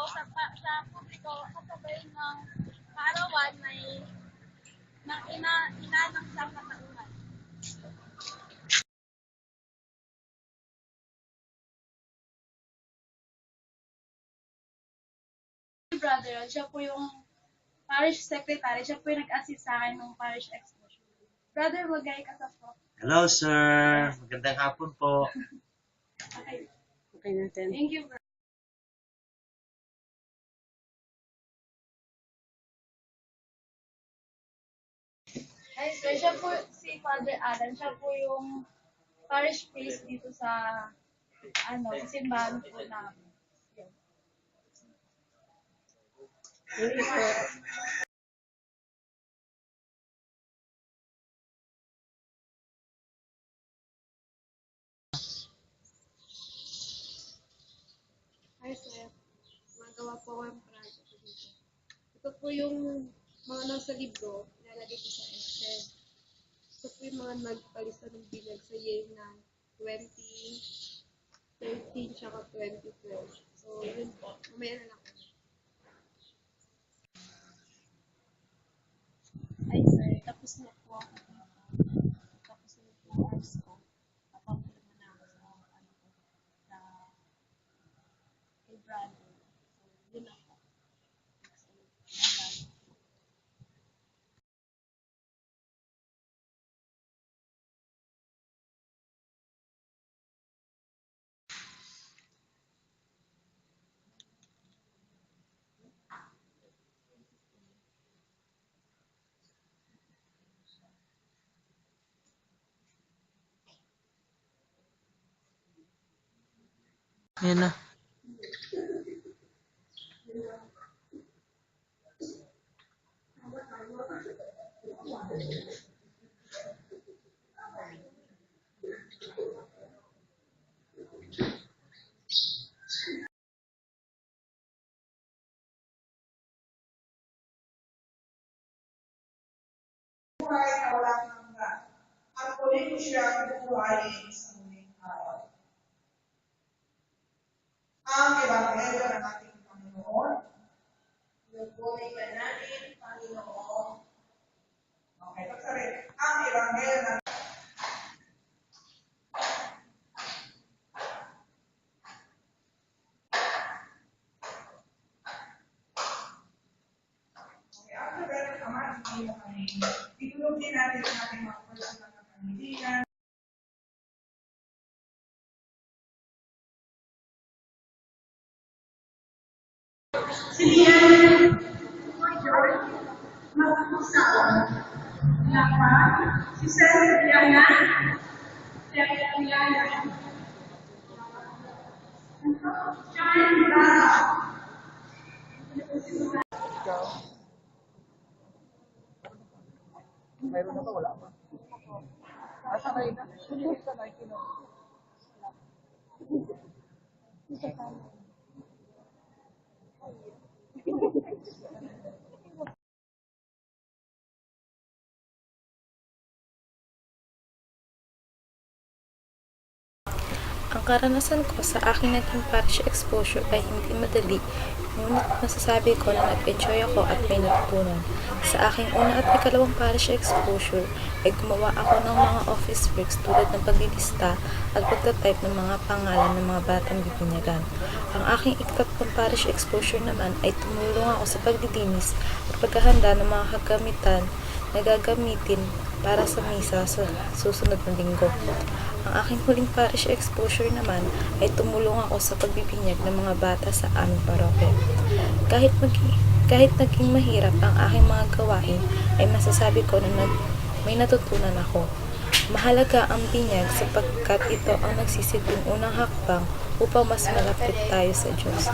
sa publiko kasabay ng kaarawan ng ina ng isang katauhan. Brother, siya po yung parish secretary, siya po yung nag-assist sa akin ng parish exposure. Brother, magay ka sa po. Hello, sir. Magandang hapon po. Okay. Okay natin. Thank you, brother. Hi, sir. Siya po si Father Alan. Siya po yung parish priest dito sa simbahan po namin. Hi, sir. Magawa po ako ng project dito. Ito po yung mga nasa libro, ilalagay ko sa Excel. Ito po yung mga nagpalista ng bilag sa year na 2013 tsaka 2012. So, yun po. Mamaya na lang po. Ay, sir. Tapos na po ako dito. Tapos na po ang course ko. Napapulama na ako sa kay brother. So, yun na po. Yan na. Buhay na walang hanggan, at muli ko siyang bubuhayin sa muling araw. Ang Ebanghelyo ng ating Panginoon. Lugod-lugod natin, Panginoon. Okay, pagsabi. Ang Ebanghelyo ng itulog din natin ang ating mga personal na pamilihan. Si Lian, magpusaon. Napa, si Sir Liana, Shine Brasa. Mayroon na ba? Wala pa. Asa kayo na? Sulit ka na ikino. Ang karanasan ko sa aking naging parish exposure ay hindi madali, ngunit masasabi ko na nag-enjoy ako at may natutunan. Sa aking una at ikalawang parish exposure ay gumawa ako ng mga office works tulad ng paglilista at pagtatype ng mga pangalan ng mga batang bibinyagan. Ang aking ikatlong parish exposure naman ay tumulong ako sa paglilinis at paghahanda ng mga kagamitan na gagamitin para sa misa sa susunod na linggo. Ang aking huling parish exposure naman ay tumulong ako sa pagbibinyag ng mga bata sa aming parokya. Kahit naging mahirap ang aking mga gawain, ay masasabi ko na may natutunan ako. Mahalaga ang binyag sapagkat ito ang nagsisilbing unang hakbang upang mas malapit tayo sa Diyos.